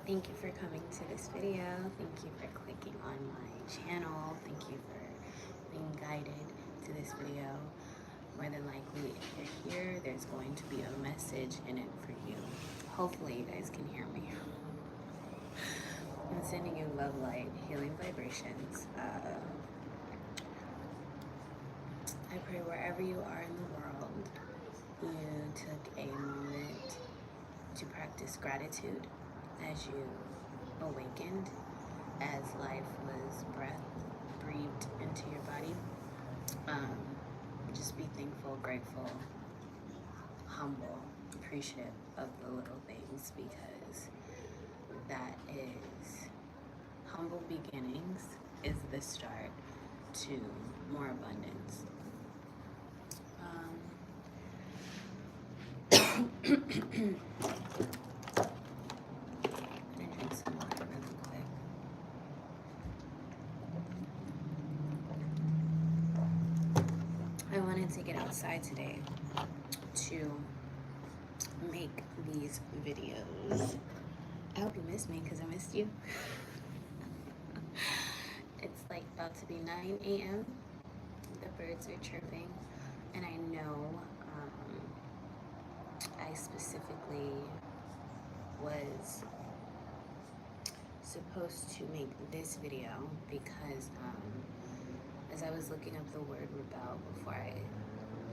Thank you for coming to this video. Thank you for clicking on my channel. Thank you for being guided to this video. More than likely, if you're here, there's going to be a message in it for you. Hopefully you guys can hear me. I'm sending you love, light, healing vibrations. I pray wherever you are in the world, you took a moment to practice gratitude as you awakened, as life was breathed into your body. Just be thankful, grateful, humble, appreciative of the little things, because that is humble beginnings is the start to more abundance. I'm gonna drink some water really quick. I wanted to get outside today to make these videos. I hope you missed me because I missed you. It's like about to be 9 a.m. The birds are chirping, and I know I specifically was supposed to make this video because as I was looking up the word rebel before I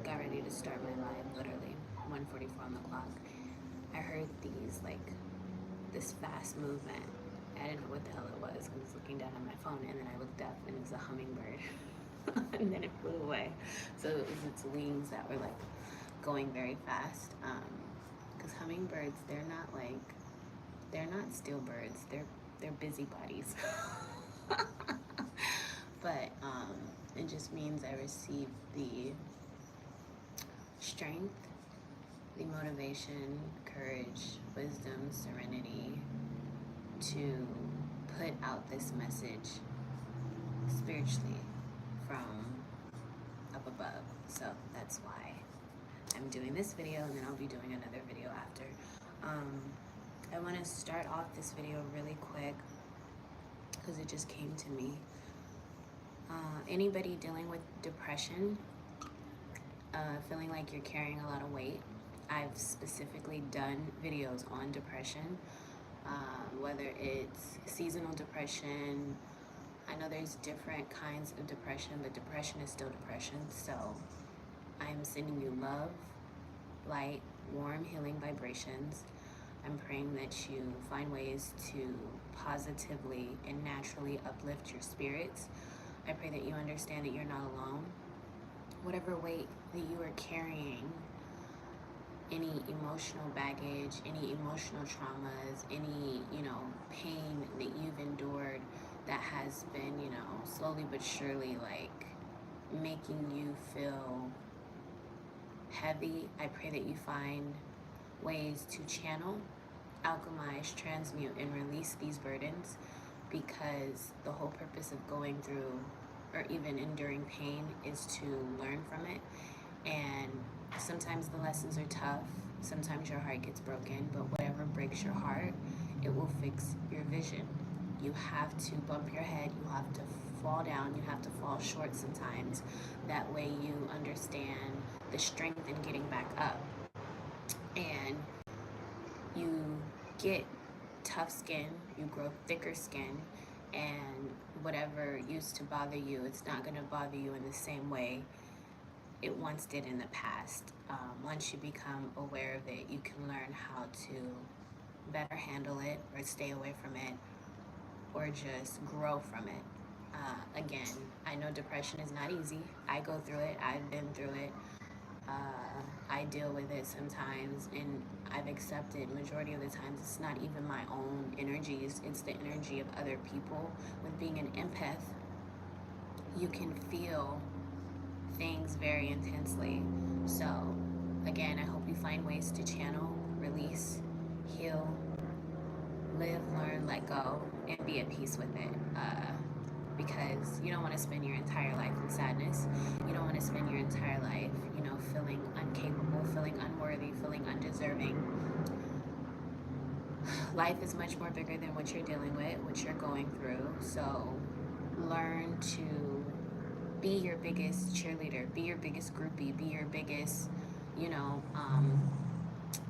got ready to start my live, literally 1:44 on the clock, I heard this fast movement. I didn't know what the hell it was. I was looking down at my phone, and then I looked up, and it was a hummingbird. And then it flew away. So it was its wings that were like going very fast. Because hummingbirds, they're not still birds. They're busybodies. But it just means I received the strength, the motivation, courage, wisdom, serenity to put out this message spiritually from up above. So that's why I'm doing this video, and then I'll be doing another video after. I want to start off this video really quick because it just came to me. Anybody dealing with depression, feeling like you're carrying a lot of weight, I've specifically done videos on depression, whether it's seasonal depression. I know there's different kinds of depression, but depression is still depression. So I'm sending you love, light, warm, healing vibrations. I'm praying that you find ways to positively and naturally uplift your spirits. I pray that you understand that you're not alone. Whatever weight that you are carrying, any emotional baggage, any emotional traumas, any, pain that you've endured that has been, slowly but surely making you feel heavy, I pray that you find ways to channel, alchemize, transmute, and release these burdens, because the whole purpose of going through or even enduring pain is to learn from it. And sometimes the lessons are tough, sometimes your heart gets broken, but whatever breaks your heart, it will fix your vision. You have to bump your head, you have to fall down, you have to fall short sometimes. That way you understand the strength in getting back up. And you get tough skin, you grow thicker skin, and whatever used to bother you, it's not going to bother you in the same way it once did in the past. Once you become aware of it, you can learn how to better handle it, or stay away from it, or just grow from it. Again, I know depression is not easy. I go through it. I've been through it. I deal with it sometimes, and I've accepted majority of the times it's not even my own energies, it's the energy of other people. With being an empath, you can feel things very intensely. So again, I hope you find ways to channel, release, heal, live, learn, let go, and be at peace with it. Because you don't want to spend your entire life in sadness. You don't want to spend your entire life, feeling incapable, feeling unworthy, feeling undeserving. life is much more bigger than what you're dealing with, what you're going through. So learn to be your biggest cheerleader, be your biggest groupie, be your biggest, you know,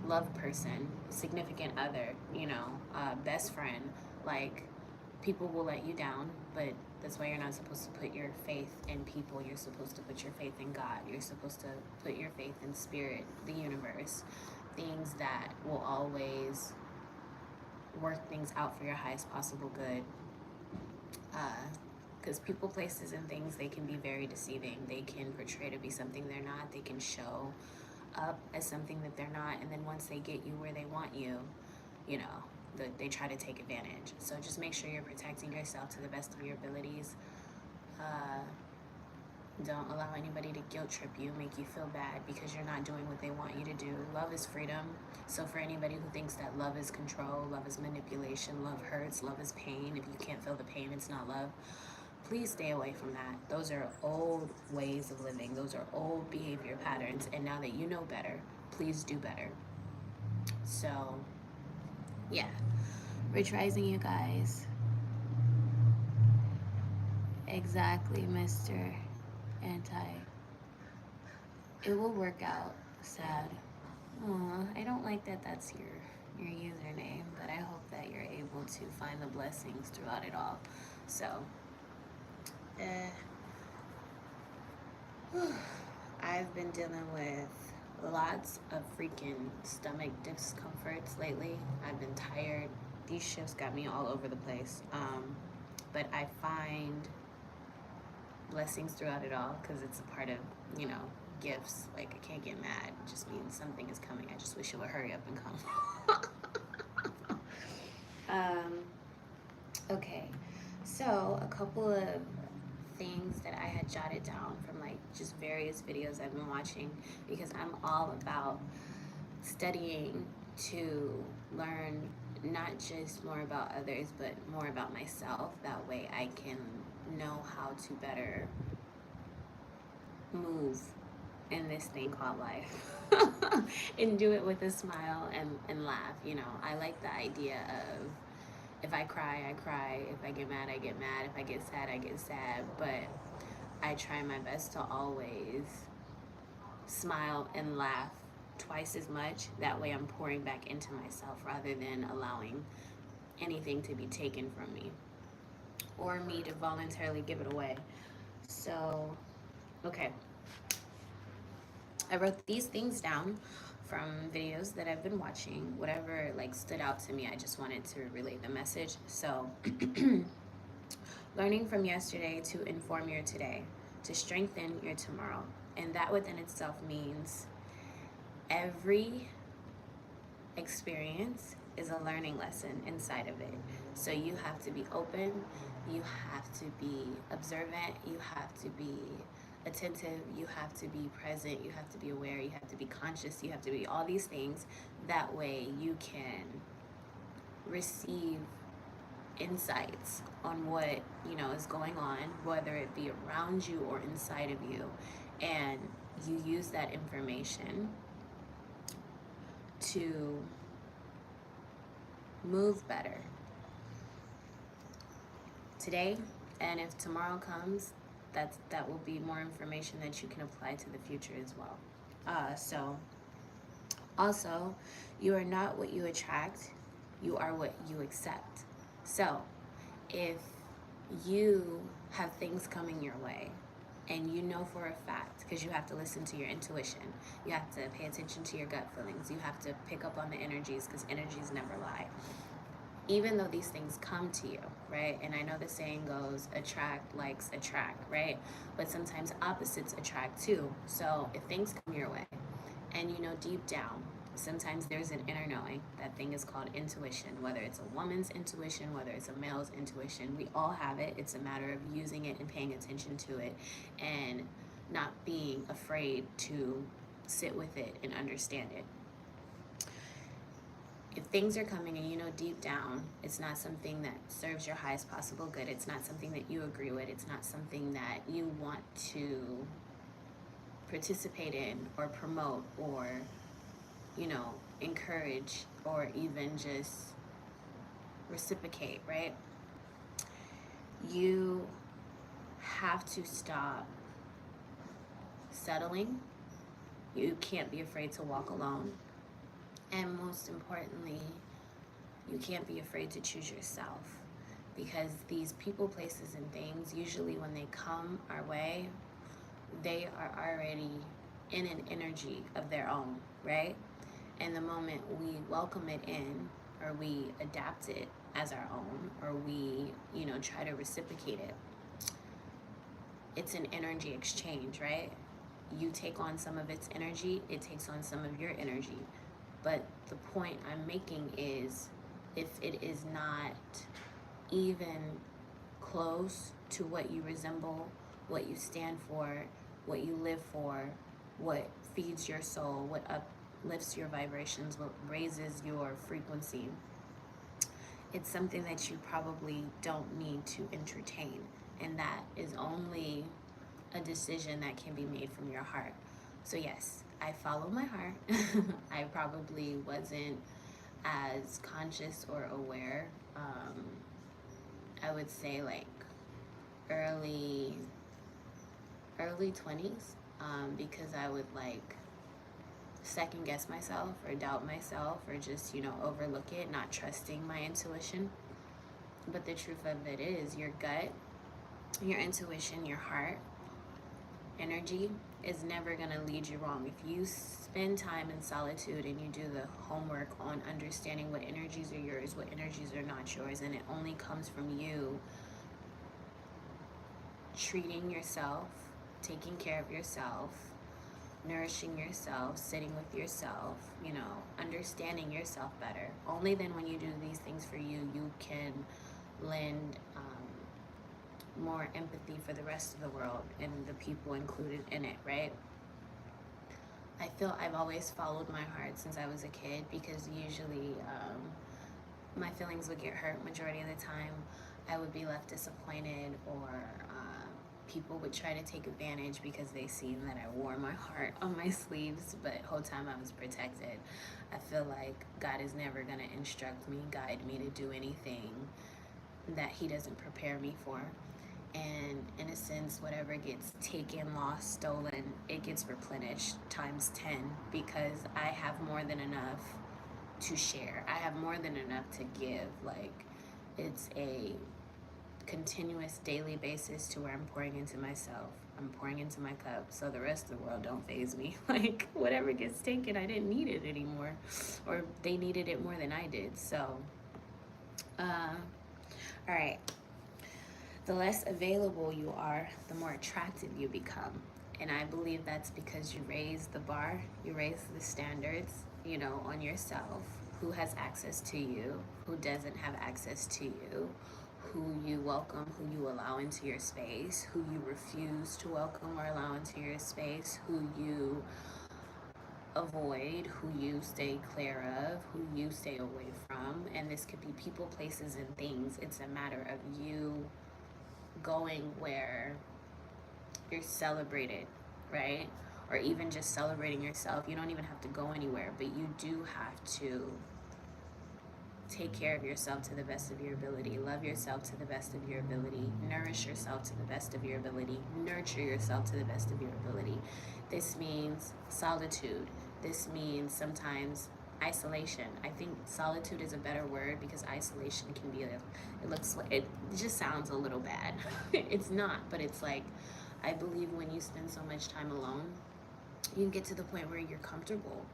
love person, significant other, best friend. Like, people will let you down, but that's why you're not supposed to put your faith in people. You're supposed to put your faith in God. You're supposed to put your faith in spirit, the universe, things that will always work things out for your highest possible good. Because people, places, and things, they can be very deceiving. They can portray to be something they're not. They can show up as something that they're not, and then once they get you where they want you, they try to take advantage. So just make sure you're protecting yourself to the best of your abilities. Don't allow anybody to guilt trip you, make you feel bad because you're not doing what they want you to do. Love is freedom. So for anybody who thinks that love is control, love is manipulation, love hurts, love is pain, if you can't feel the pain, it's not love. Please stay away from that. Those are old ways of living. Those are old behavior patterns. And now that you know better, please do better. So, yeah. Rich Rising, you guys. Exactly, Mr. Anti. It will work out. Sad. I don't like that that's your username, but I hope that you're able to find the blessings throughout it all. So, I've been dealing with lots of freaking stomach discomforts lately. I've been tired. These shifts got me all over the place. But I find blessings throughout it all because it's a part of, gifts. Like, I can't get mad. It just means something is coming. I just wish it would hurry up and come. Okay. So, a couple of things that I had jotted down from just various videos I've been watching, because I'm all about studying to learn not just more about others but more about myself. That way I can know how to better move in this thing called life and do it with a smile and laugh. I like the idea of, if I cry, I cry. If I get mad, I get mad. If I get sad, I get sad. But I try my best to always smile and laugh twice as much. That way I'm pouring back into myself rather than allowing anything to be taken from me or me to voluntarily give it away. So, okay. I wrote these things down from videos that I've been watching. Whatever stood out to me, I just wanted to relay the message. So, learning from yesterday to inform your today, to strengthen your tomorrow. And that within itself means every experience is a learning lesson inside of it. So you have to be open, you have to be observant, you have to be attentive, you have to be present, you have to be aware, you have to be conscious, you have to be all these things. That way you can receive insights on what is going on, whether it be around you or inside of you, and you use that information to move better today. And if tomorrow comes, that will be more information that you can apply to the future as well. So also, you are not what you attract, you are what you accept. So if you have things coming your way and you know for a fact, because you have to listen to your intuition, you have to pay attention to your gut feelings, you have to pick up on the energies, because energies never lie. Even though these things come to you, right? And I know the saying goes, attract likes attract, right? But sometimes opposites attract too. So if things come your way and deep down, sometimes there's an inner knowing. That thing is called intuition. Whether it's a woman's intuition, whether it's a male's intuition, we all have it. It's a matter of using it and paying attention to it and not being afraid to sit with it and understand it. If things are coming and deep down it's not something that serves your highest possible good, it's not something that you agree with, it's not something that you want to participate in or promote or encourage or even just reciprocate, right? You have to stop settling. You can't be afraid to walk alone. And most importantly, you can't be afraid to choose yourself. Because these people, places, and things, usually when they come our way, they are already in an energy of their own, right? And the moment we welcome it in, or we adapt it as our own, or we, try to reciprocate it, it's an energy exchange, right? You take on some of its energy, it takes on some of your energy. But the point I'm making is, if it is not even close to what you resemble, what you stand for, what you live for, what feeds your soul, what uplifts your vibrations, what raises your frequency, it's something that you probably don't need to entertain. And that is only a decision that can be made from your heart. So yes, I follow my heart. I probably wasn't as conscious or aware. I would say like early 20s, because I would like second guess myself or doubt myself or just, overlook it, not trusting my intuition. But the truth of it is, your gut, your intuition, your heart energy is never going to lead you wrong. If you spend time in solitude and you do the homework on understanding what energies are yours, what energies are not yours, and it only comes from you treating yourself, taking care of yourself, nourishing yourself, sitting with yourself, understanding yourself better. Only then, when you do these things for you, you can lend more empathy for the rest of the world and the people included in it, right? I feel I've always followed my heart since I was a kid, because usually my feelings would get hurt majority of the time. I would be left disappointed, or people would try to take advantage because they seen that I wore my heart on my sleeves, but whole time I was protected. I feel like God is never going to instruct me, guide me to do anything that he doesn't prepare me for. And in a sense, whatever gets taken, lost, stolen, it gets replenished times 10, because I have more than enough to share. I have more than enough to give. Like, it's a continuous daily basis to where I'm pouring into myself. I'm pouring into my cup, so the rest of the world don't faze me. Like, whatever gets taken, I didn't need it anymore, or they needed it more than I did. So, all right. The less available you are, the more attractive you become. And I believe that's because you raise the bar, you raise the standards, on yourself. Who has access to you, who doesn't have access to you, who you welcome, who you allow into your space, who you refuse to welcome or allow into your space, who you avoid, who you stay clear of, who you stay away from. And this could be people, places, and things. It's a matter of you going where you're celebrated, right? Or even just celebrating yourself. You don't even have to go anywhere, but you do have to take care of yourself to the best of your ability. Love yourself to the best of your ability. Nourish yourself to the best of your ability. Nurture yourself to the best of your ability. This means solitude. This means sometimes isolation. I think solitude is a better word, because isolation can be it just sounds a little bad. It's not, but it's like, I believe when you spend so much time alone, you get to the point where you're comfortable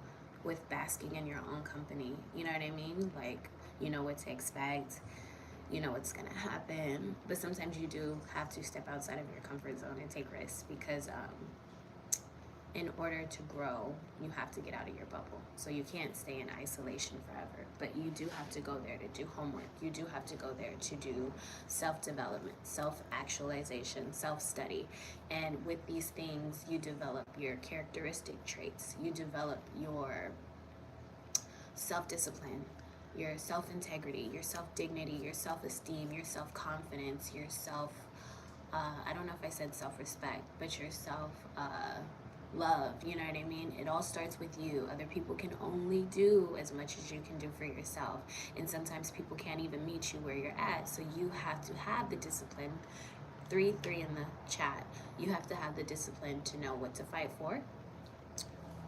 with basking in your own company. You know what I mean? Like, you know what to expect, you know what's gonna happen. But sometimes you do have to step outside of your comfort zone and take risks, because in order to grow, you have to get out of your bubble. So you can't stay in isolation forever, but you do have to go there to do homework. You do have to go there to do self-development, self-actualization, self-study. And with these things, you develop your characteristic traits. You develop your self-discipline, your self-integrity, your self-dignity, your self-esteem, your self-confidence, your self, I don't know if I said self-respect, but your self, love. You know what I mean? It all starts with you. Other people can only do as much as you can do for yourself. And sometimes people can't even meet you where you're at. So you have to have the discipline. 3 in the chat. You have to have the discipline to know what to fight for,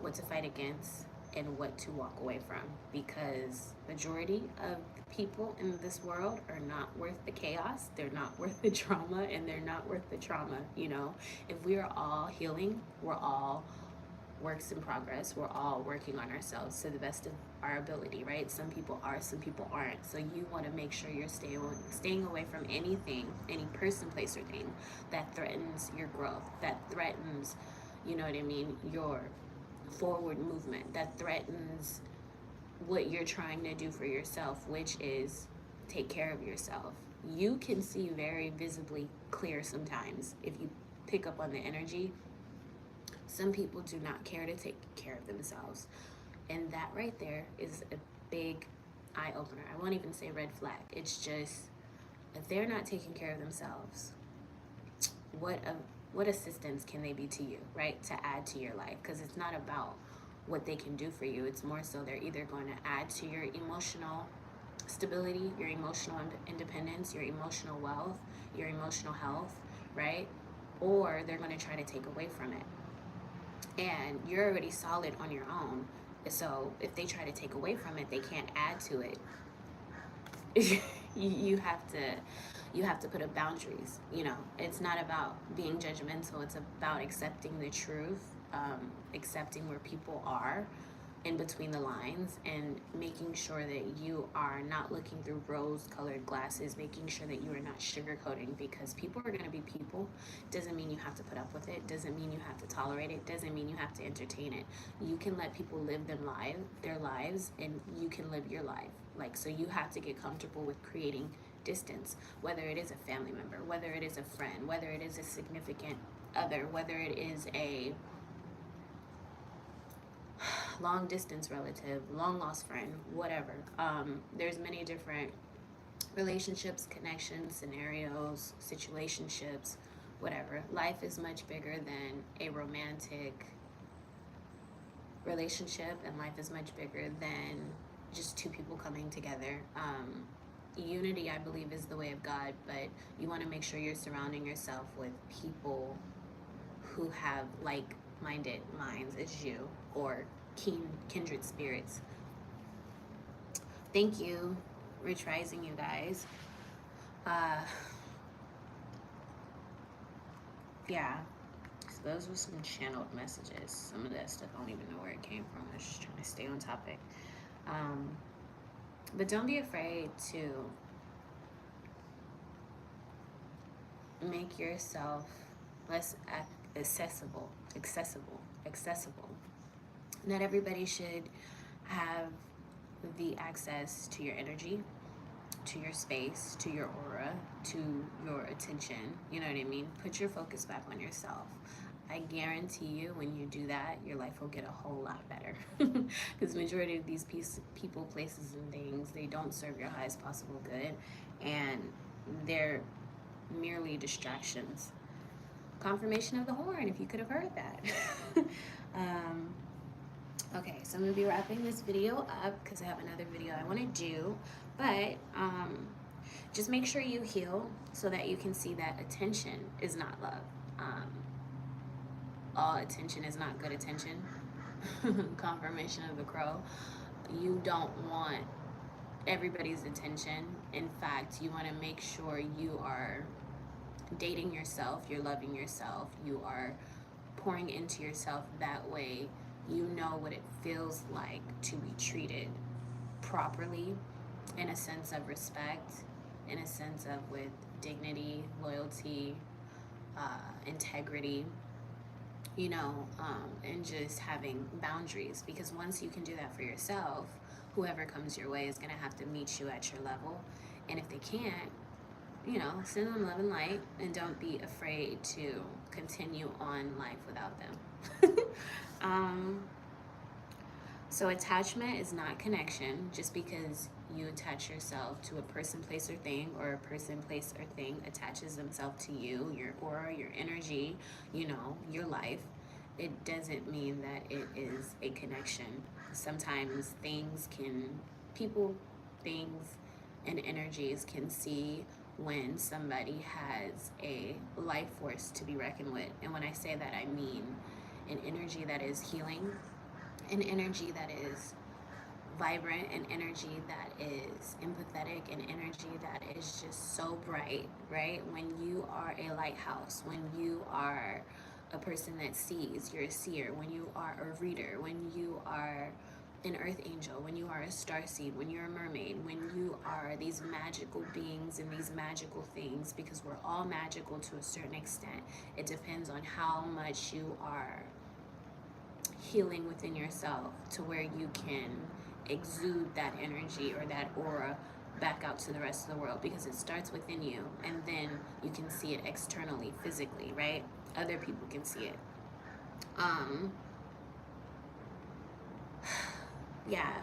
what to fight against, and what to walk away from, because majority of people in this world are not worth the chaos, they're not worth the drama, and they're not worth the trauma. You know, if we are all healing, we're all works in progress, we're all working on ourselves to the best of our ability, right? Some people are, some people aren't. So you want to make sure you're staying away from anything, any person, place, or thing that threatens your growth, that threatens, you know what I mean, your forward movement, that threatens what you're trying to do for yourself, which is take care of yourself. You can see very visibly clear sometimes if you pick up on the energy. Some people do not care to take care of themselves, and that right there is a big eye opener. I won't even say red flag. It's just, if they're not taking care of themselves, what assistance can they be to you, right? To add to your life, because it's not about what they can do for you. It's more so they're either going to add to your emotional stability, your emotional independence, your emotional wealth, your emotional health, right? Or they're going to try to take away from it. And you're already solid on your own. So if they try to take away from it, they can't add to it. you have to put up boundaries. You know, it's not about being judgmental. It's about accepting the truth, accepting where people are in between the lines, and making sure that you are not looking through rose-colored glasses, making sure that you are not sugarcoating, because people are going to be people. Doesn't mean you have to put up with it. Doesn't mean you have to tolerate it. Doesn't mean you have to entertain it. You can let people live their lives, and you can live your life. Like, so you have to get comfortable with creating distance, whether it is a family member, whether it is a friend, whether it is a significant other, whether it is a long distance relative, long lost friend, whatever. There's many different relationships, connections, scenarios, situationships, whatever. Life is much bigger than a romantic relationship, and life is much bigger than just two people coming together. Unity, I believe, is the way of God, but you want to make sure you're surrounding yourself with people who have like-minded minds as you, or kindred spirits. Thank you. Rich Rising, you guys. Yeah. So those were some channeled messages. Some of that stuff I don't even know where it came from. I was just trying to stay on topic. But don't be afraid to make yourself less accessible. Not everybody should have the access to your energy, to your space, to your aura, to your attention. You know what I mean? Put your focus back on yourself. I guarantee you, when you do that, your life will get a whole lot better. Because the majority of these people, places, and things, they don't serve your highest possible good, and they're merely distractions. Confirmation of the horn, if you could have heard that. Okay, so I'm going to be wrapping this video up because I have another video I want to do. But just make sure you heal so that you can see that attention is not love. All attention is not good attention. Confirmation of the crow. You don't want everybody's attention. In fact, you want to make sure you are dating yourself, you're loving yourself, you are pouring into yourself. That way you know what it feels like to be treated properly, in a sense of respect, in a sense of with dignity, loyalty, integrity, you know, and just having boundaries. Because once you can do that for yourself, whoever comes your way is going to have to meet you at your level. And if they can't, you know, send them love and light, and don't be afraid to continue on life without them. So attachment is not connection. Just because you attach yourself to a person, place, or thing, or a person, place, or thing attaches themselves to you, your aura, your energy, you know, your life, it doesn't mean that it is a connection. Sometimes people, things, and energies can see when somebody has a life force to be reckoned with. And when I say that, I mean an energy that is healing, an energy that is vibrant, an energy that is empathetic, an energy that is just so bright, right? When you are a lighthouse, when you are a person that sees, you're a seer, when you are a reader, when you are an earth angel, when you are a starseed, when you're a mermaid, when you are these magical beings and these magical things, because we're all magical to a certain extent. It depends on how much you are healing within yourself to where you can exude that energy or that aura back out to the rest of the world, because it starts within you and then you can see it externally, physically, right? Other people can see it. Yeah,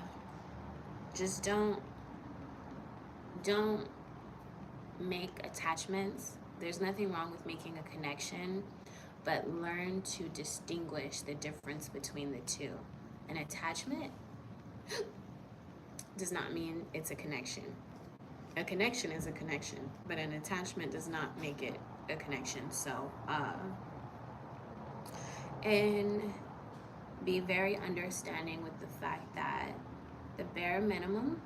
just don't make attachments. There's nothing wrong with making a connection, but learn to distinguish the difference between the two. An attachment does not mean it's a connection. A connection is a connection, but an attachment does not make it a connection. So, and be very understanding with the fact that the bare minimum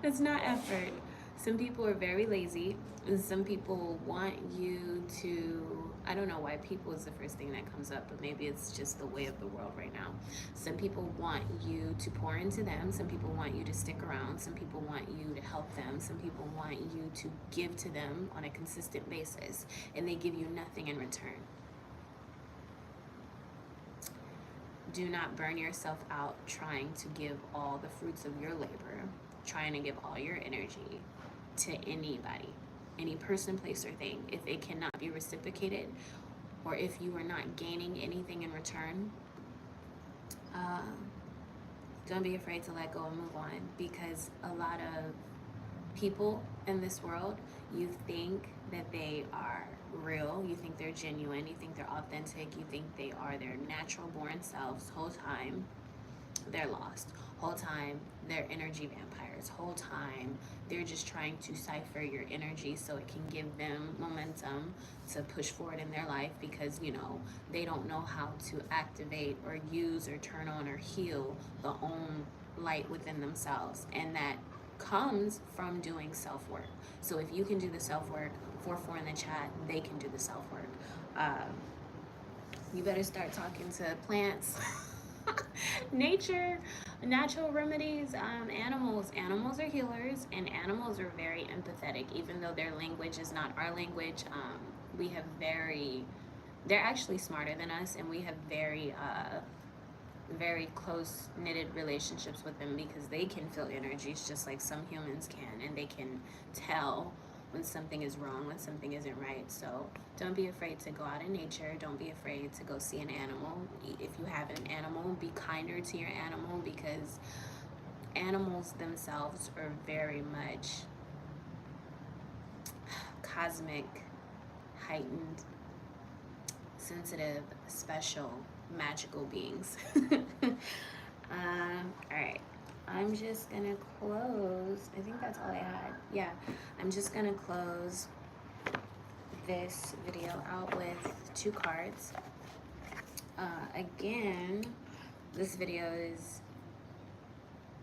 that's not effort. Some people are very lazy, and some people want you to, I don't know why people is the first thing that comes up, but maybe it's just the way of the world right now. Some people want you to pour into them. Some people want you to stick around. Some people want you to help them. Some people want you to give to them on a consistent basis, and they give you nothing in return. Do not burn yourself out trying to give all the fruits of your labor, trying to give all your energy to anybody, any person, place, or thing. If it cannot be reciprocated, or if you are not gaining anything in return, don't be afraid to let go and move on, because a lot of people in this world, you think that they are real, you think they're genuine, you think they're authentic, you think they are their natural born selves. Whole time they're lost. Whole time they're energy vampires. Whole time they're just trying to cipher your energy so it can give them momentum to push forward in their life, because they don't know how to activate or use or turn on or heal the own light within themselves. And that comes from doing self-work. So if you can do the self-work, 4 in the chat, they can do the self-work. You better start talking to plants, nature, natural remedies, animals. Animals are healers, and animals are very empathetic. Even though their language is not our language, we have they're actually smarter than us, and we have very close knitted relationships with them, because they can feel energies just like some humans can, and they can tell when something is wrong, when something isn't right. So don't be afraid to go out in nature. Don't be afraid to go see an animal. If you have an animal, be kinder to your animal, because animals themselves are very much cosmic, heightened, sensitive, special, magical beings. All right, I'm just gonna close. I think that's all I had. Yeah, I'm just gonna close this video out with 2 cards. Again, this video is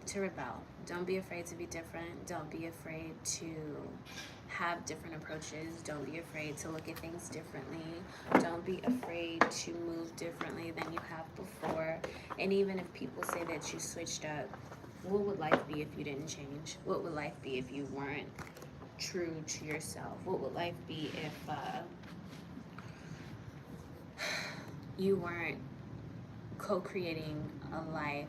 to rebel. Don't be afraid to be different. Don't be afraid to have different approaches. Don't be afraid to look at things differently. Don't be afraid to move differently than you have before. And even if people say that you switched up, what would life be if you didn't change? What would life be if you weren't true to yourself? What would life be if you weren't co-creating a life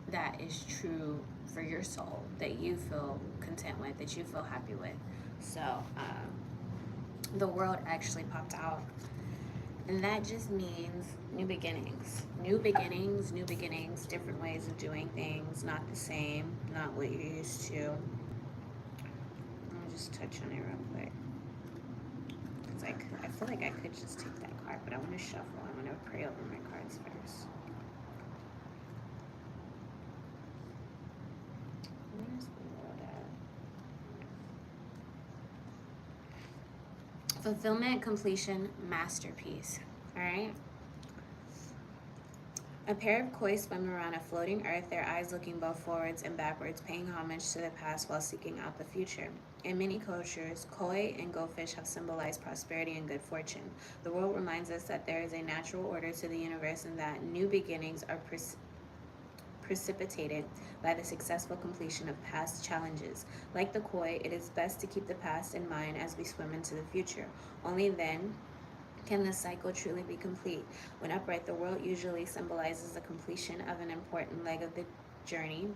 that is true for your soul, that you feel content with, that you feel happy with? So the world actually popped out, and that just means new beginnings. New beginnings, new beginnings, different ways of doing things, not the same, not what you're used to. Let me just touch on it real quick. cards. I feel like I could just take that card, but I want to shuffle. I want to pray over my cards first. Where's the world at? Fulfillment, completion, masterpiece. All right. A pair of koi swim around a floating earth, their eyes looking both forwards and backwards, paying homage to the past while seeking out the future. In many cultures, koi and goldfish have symbolized prosperity and good fortune. The world reminds us that there is a natural order to the universe and that new beginnings are precipitated by the successful completion of past challenges. Like the koi, it is best to keep the past in mind as we swim into the future. Only then can the cycle truly be complete. When upright, the world usually symbolizes the completion of an important leg of the journey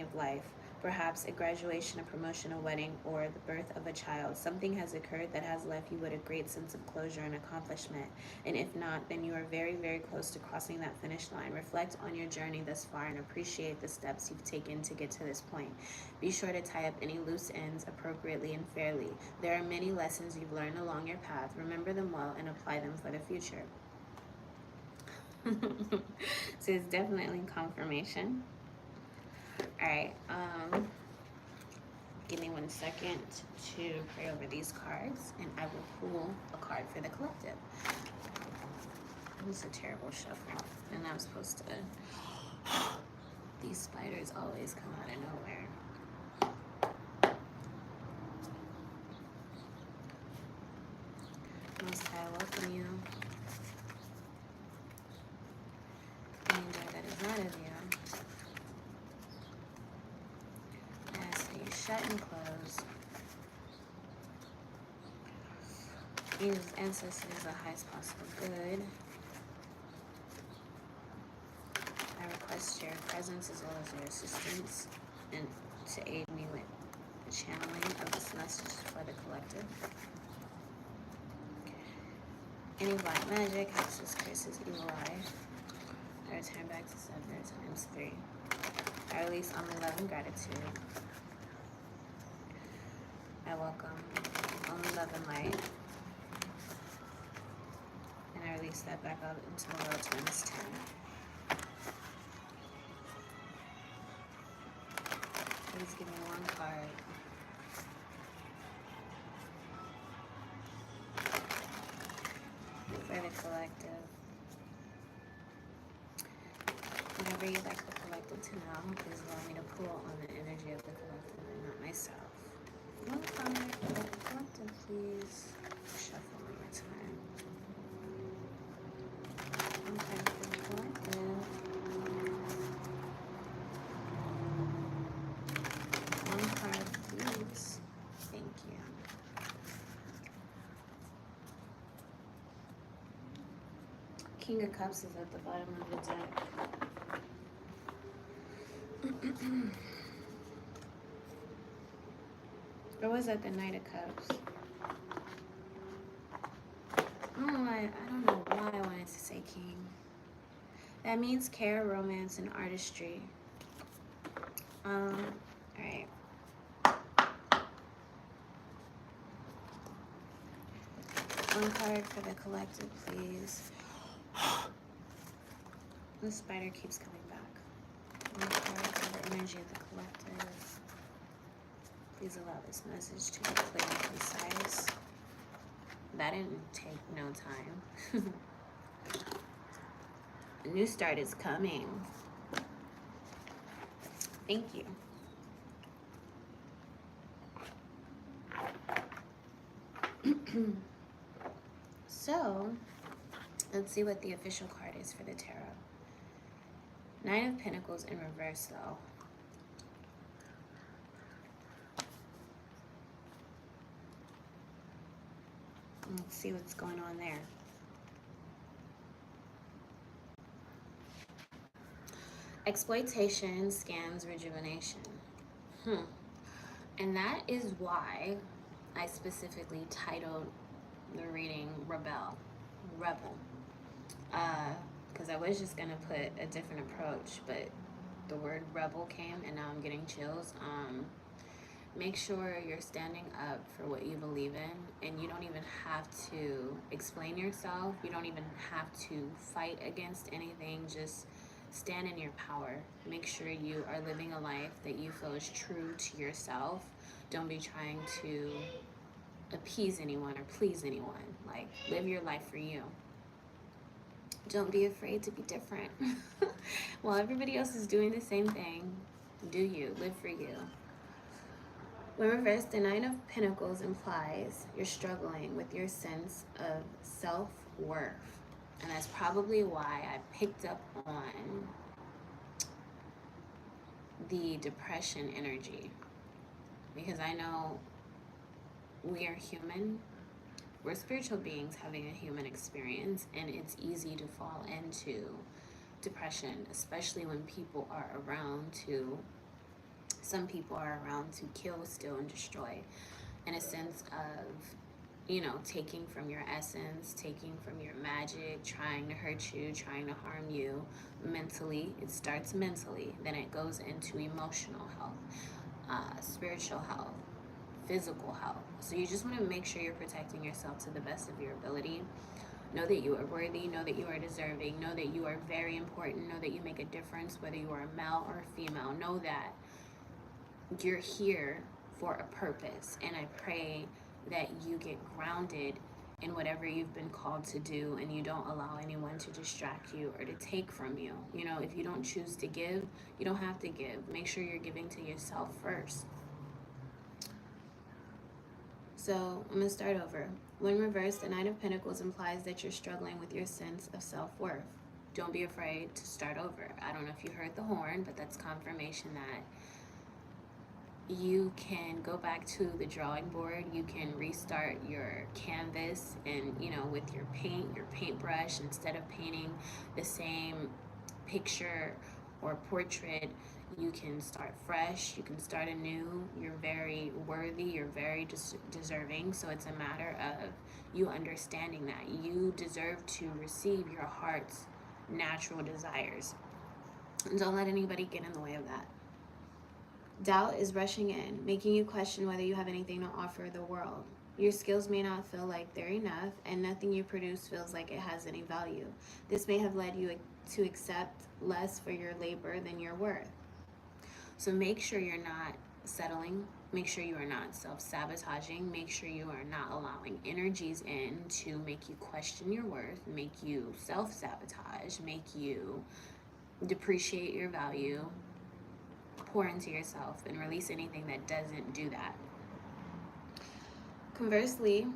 of life. Perhaps a graduation, a promotion, a wedding, or the birth of a child. Something has occurred that has left you with a great sense of closure and accomplishment. And if not, then you are very, very close to crossing that finish line. Reflect on your journey thus far and appreciate the steps you've taken to get to this point. Be sure to tie up any loose ends appropriately and fairly. There are many lessons you've learned along your path. Remember them well and apply them for the future. So it's definitely confirmation. All right, give me 1 second to pray over these cards, and I will pull a card for the collective. It's a terrible shuffle, and I'm supposed to. These spiders always come out of nowhere. Most High, I welcome you. Angel that is not of you. Shut and close. Angels, ancestors, the highest possible good. I request your presence as well as your assistance and to aid me with the channeling of this message for the collective. Any black magic, hexes, curses, evil eye. I return back to sender times 3. I release only love and gratitude. I welcome only love and light. And I release that back up into the world times 10. Please give me 1 card. For the collective. Whatever you'd like the collective to know, please allow me to pull on the energy of the collective and not myself. 1 card for the collective, please. Shuffle 1 more time. 1 card for the collective. 1 card, please. Thank you. King of Cups is at the bottom of the deck. Or was that the Knight of Cups? I don't know why I wanted to say King. That means care, romance, and artistry. Alright. 1 card for the collective, please. The spider keeps coming back. 1 card for the energy of the collective. Please allow this message to be clear and concise. That didn't take no time. A new start is coming. Thank you. So, let's see what the official card is for the tarot. 9 of Pentacles in reverse, though. Let's see what's going on there. Exploitation, scams, rejuvenation. And that is why I specifically titled the reading Rebel. Because I was just going to put a different approach, but the word rebel came and now I'm getting chills. Make sure you're standing up for what you believe in, and you don't even have to explain yourself. You don't even have to fight against anything. Just stand in your power. Make sure you are living a life that you feel is true to yourself. Don't be trying to appease anyone or please anyone. Like, live your life for you. Don't be afraid to be different. While everybody else is doing the same thing, do you. Live for you. When reversed, the Nine of Pentacles implies you're struggling with your sense of self-worth. And that's probably why I picked up on the depression energy. Because I know we are human. We're spiritual beings having a human experience, and it's easy to fall into depression, especially when people are around to, some people are around to kill, steal, and destroy, in a sense of, you know, taking from your essence, taking from your magic, trying to hurt you, trying to harm you mentally. It starts mentally, then it goes into emotional health, spiritual health, physical health. So you just want to make sure you're protecting yourself to the best of your ability. Know that you are worthy, know that you are deserving, know that you are very important, know that you make a difference, whether you are a male or a female. Know that you're here for a purpose, and I pray that you get grounded in whatever you've been called to do, and you don't allow anyone to distract you or to take from you. You know, if you don't choose to give, you don't have to give. Make sure you're giving to yourself first. So I'm gonna start over. When reversed, the Nine of Pentacles implies that you're struggling with your sense of self-worth. Don't be afraid to start over. I don't know if you heard the horn, but that's confirmation that you can go back to the drawing board. You can restart your canvas, and, you know, with your paint, your paintbrush, instead of painting the same picture or portrait, you can start fresh, you can start anew. You're very worthy, you're very deserving. So it's a matter of you understanding that you deserve to receive your heart's natural desires. And don't let anybody get in the way of that. Doubt is rushing in, making you question whether you have anything to offer the world. Your skills may not feel like they're enough, and nothing you produce feels like it has any value. This may have led you to accept less for your labor than your worth. So make sure you're not settling. Make sure you are not self-sabotaging. Make sure you are not allowing energies in to make you question your worth, make you self-sabotage, make you depreciate your value. Pour into yourself and release anything that doesn't do that. Conversely,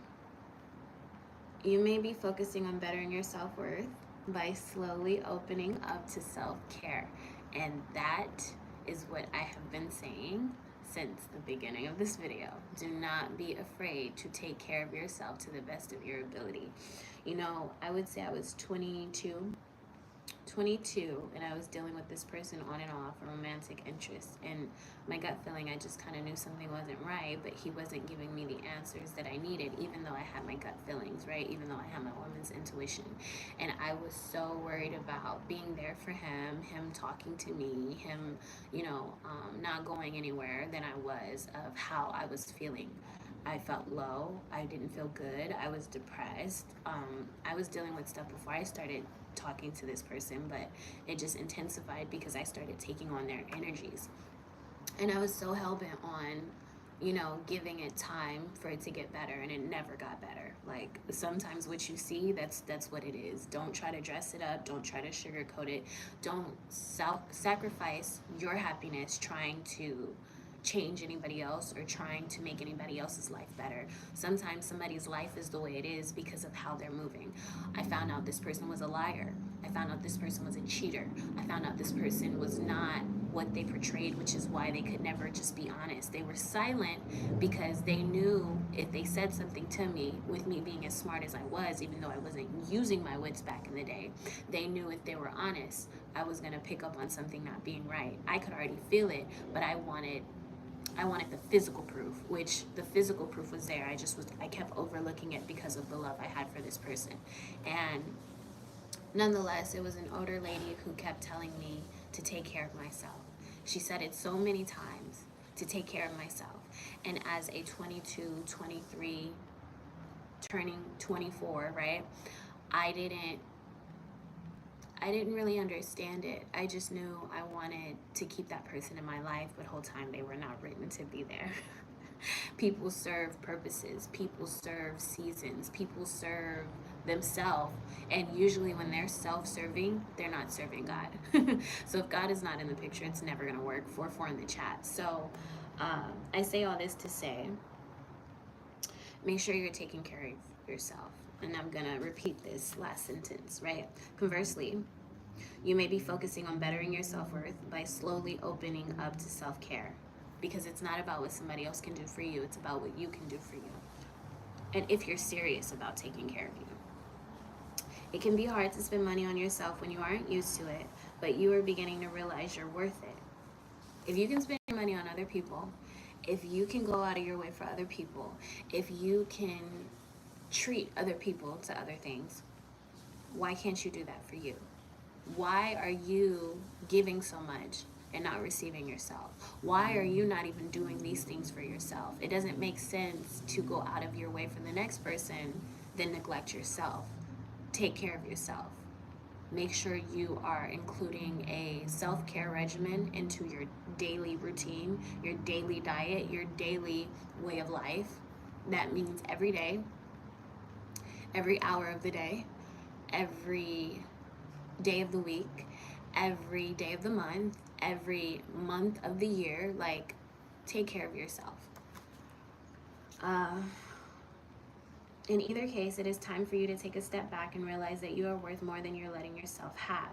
you may be focusing on bettering your self-worth by slowly opening up to self-care. And that is what I have been saying since the beginning of this video. Do not be afraid to take care of yourself to the best of your ability. You know, I would say I was 22, and I was dealing with this person on and off, a romantic interest, and my gut feeling, I just kind of knew something wasn't right, but he wasn't giving me the answers that I needed, even though I had my gut feelings, right? Even though I had my woman's intuition. And I was so worried about being there for him talking to me, him, you know, not going anywhere than I was of how I was feeling. I felt low. I didn't feel good. I was depressed. I was dealing with stuff before I started talking to this person, but it just intensified because I started taking on their energies. And I was so hell-bent on, you know, giving it time for it to get better, and it never got better. Like, sometimes what you see, that's what it is. Don't try to dress it up. Don't try to sugarcoat it. Don't sacrifice your happiness trying to change anybody else or trying to make anybody else's life better. Sometimes somebody's life is the way it is because of how they're moving. I found out this person was a liar. I found out this person was a cheater. I found out this person was not what they portrayed, which is why they could never just be honest. They were silent because they knew if they said something to me, with me being as smart as I was, even though I wasn't using my wits back in the day, they knew if they were honest, I was gonna pick up on something not being right. I could already feel it, but I wanted the physical proof, which the physical proof was there. I kept overlooking it because of the love I had for this person. And nonetheless, it was an older lady who kept telling me to take care of myself. She said it so many times, to take care of myself. And as a 22, 23, turning 24, right? I didn't really understand it. I just knew I wanted to keep that person in my life, but whole time they were not written to be there. People serve purposes, people serve seasons, people serve themselves, and usually when they're self-serving, they're not serving God. So if God is not in the picture, it's never going to work. 4-4 in the chat. So I say all this to say, make sure you're taking care of yourself. And I'm going to repeat this last sentence, right? Conversely, you may be focusing on bettering your self-worth by slowly opening up to self-care, because it's not about what somebody else can do for you, it's about what you can do for you. And if you're serious about taking care of you. It can be hard to spend money on yourself when you aren't used to it, but you are beginning to realize you're worth it. If you can spend your money on other people, if you can go out of your way for other people, if you can treat other people to other things, why can't you do that for you? Why are you giving so much and not receiving yourself? Why are you not even doing these things for yourself? It doesn't make sense to go out of your way for the next person, then neglect yourself. Take care of yourself. Make sure you are including a self-care regimen into your daily routine, your daily diet, your daily way of life. That means every day, every hour of the day, every day of the week, every day of the month, every month of the year. Like, take care of yourself. In either case, it is time for you to take a step back and realize that you are worth more than you're letting yourself have.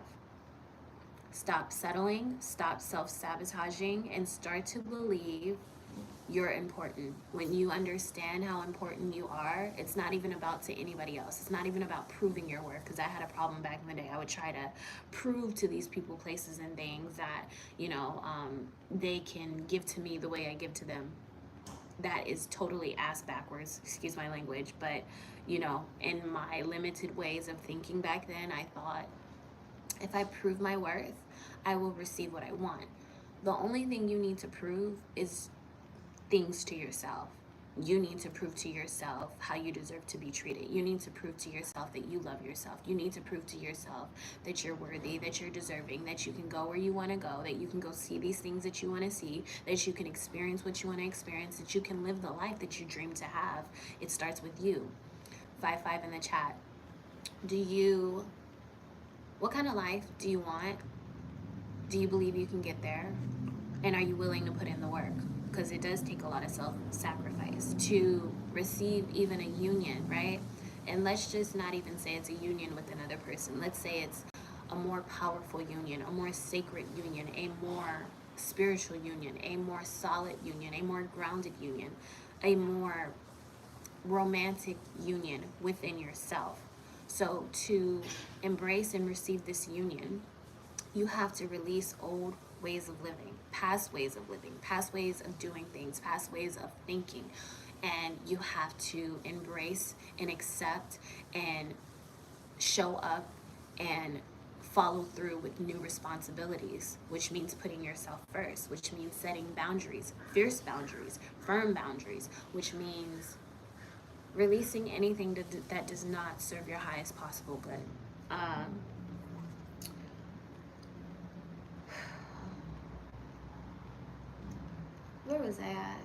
Stop settling, stop self-sabotaging, and start to believe you're important. When you understand how important you are, it's not even about to anybody else. It's not even about proving your worth, because I had a problem back in the day. I would try to prove to these people, places, and things that, they can give to me the way I give to them. That is totally ass backwards, excuse my language, but, in my limited ways of thinking back then, I thought, if I prove my worth, I will receive what I want. The only thing you need to prove is things to yourself. You need to prove to yourself how you deserve to be treated. You need to prove to yourself that you love yourself. You need to prove to yourself that you're worthy, that you're deserving, that you can go where you want to go, that you can go see these things that you want to see, that you can experience what you want to experience, that you can live the life that you dream to have. It starts with you. 5-5 in the chat. What kind of life do you want? Do you believe you can get there? And are you willing to put in the work? Because it does take a lot of self-sacrifice to receive even a union, right? And let's just not even say it's a union with another person. Let's say it's a more powerful union, a more sacred union, a more spiritual union, a more solid union, a more grounded union, a more romantic union within yourself. So to embrace and receive this union, you have to release old ways of living, past ways of living, past ways of doing things, past ways of thinking. And you have to embrace and accept and show up and follow through with new responsibilities, which means putting yourself first, which means setting boundaries, fierce boundaries, firm boundaries, which means releasing anything that does not serve your highest possible good. Where was I at?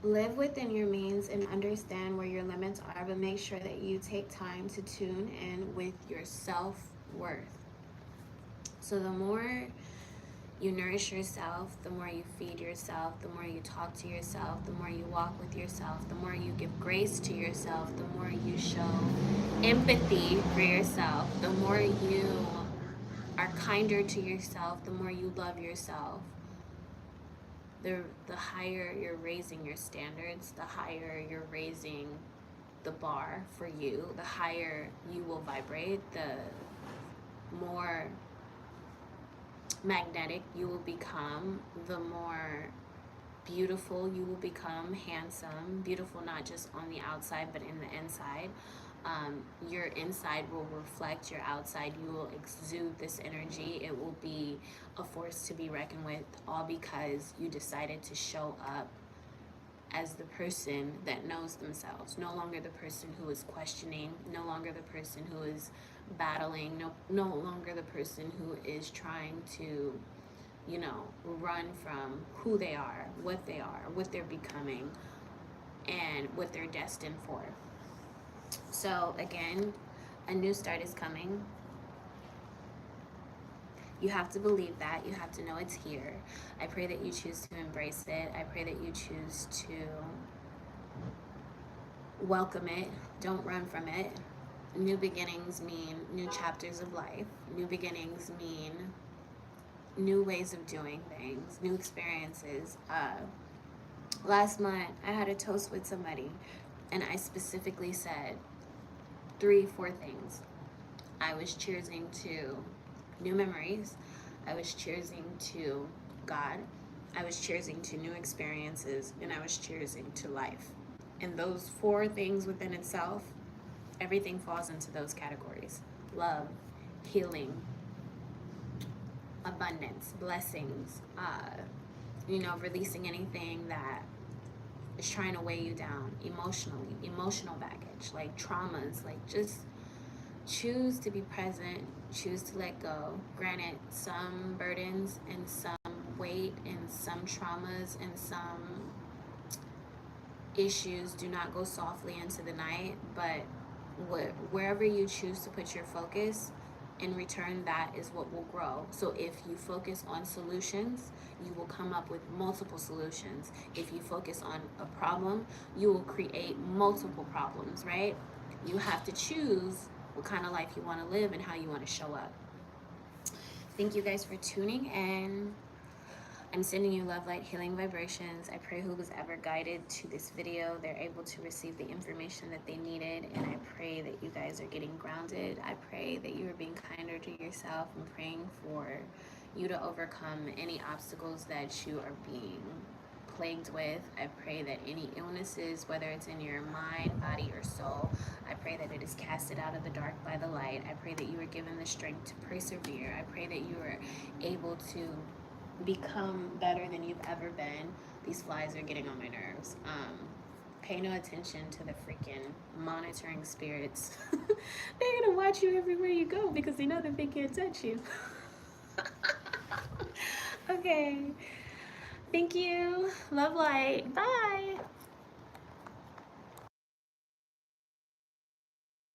Live within your means and understand where your limits are, but make sure that you take time to tune in with your self-worth. So the more you nourish yourself, the more you feed yourself, the more you talk to yourself, the more you walk with yourself, the more you give grace to yourself, the more you show empathy for yourself, the more you are kinder to yourself, the more you love yourself, the higher you're raising your standards, the higher you're raising the bar for you, the higher you will vibrate, the more magnetic you will become, the more beautiful you will become, handsome, beautiful not just on the outside but in the inside. Your inside will reflect your outside. You will exude this energy. It will be a force to be reckoned with, all because you decided to show up as the person that knows themselves, no longer the person who is questioning, no longer the person who is battling, no longer the person who is trying to, you know, run from who they are, what they're becoming, and what they're destined for. So again, a new start is coming. You have to believe that. You have to know it's here. I pray that you choose to embrace it. I pray that you choose to welcome it. Don't run from it. New beginnings mean new chapters of life. New beginnings mean new ways of doing things, new experiences. Last month, I had a toast with somebody, and I specifically said 3-4 things. I was cheersing to new memories. I was cheersing to God. I was cheersing to new experiences, and I was cheersing to life. And those 4 things within itself, everything falls into those categories: love, healing, abundance, blessings, releasing anything that is trying to weigh you down emotionally, emotional baggage, like traumas. Like, just choose to be present, choose to let go. Granted, some burdens and some weight and some traumas and some issues do not go softly into the night, but wherever you choose to put your focus, in return, that is what will grow. So if you focus on solutions, you will come up with multiple solutions. If you focus on a problem, you will create multiple problems, right? You have to choose what kind of life you want to live and how you want to show up. Thank you guys for tuning in. I'm sending you love, light, healing vibrations. I pray who was ever guided to this video, they're able to receive the information that they needed. And I pray that you guys are getting grounded. I pray that you are being kinder to yourself. I'm praying for you to overcome any obstacles that you are being plagued with. I pray that any illnesses, whether it's in your mind, body, or soul, I pray that it is casted out of the dark by the light. I pray that you are given the strength to persevere. I pray that you are able to become better than you've ever been. These flies are getting on my nerves. Pay no attention to the freaking monitoring spirits. They're gonna watch you everywhere you go because they know that they can't touch you. Okay. Thank you. Love, light. Bye.